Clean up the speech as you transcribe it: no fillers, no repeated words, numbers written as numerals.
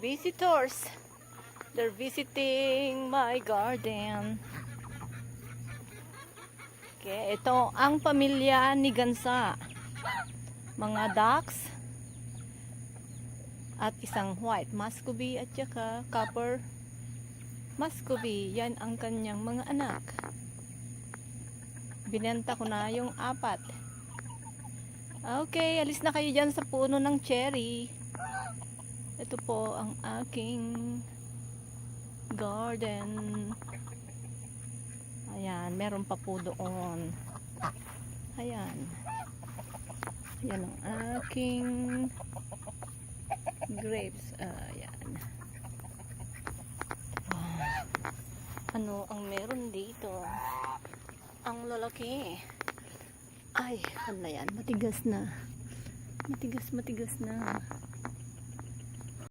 visitors. They're visiting my garden. Okay, ito ang pamilya ni Gansa. Mga ducks at isang white Muscovy at saka copper Muscovy. Yan ang kanyang mga anak. Binenta ko na yung 4. Okay, alis na kayo dyan sa puno ng cherry. Ito po ang aking garden. Ayan, meron pa po doon. Ayan. Ayan ang aking grapes. Ayan. Ano ang meron dito? Ang lalaki. Ay, ano yan? Matigas na. Matigas na.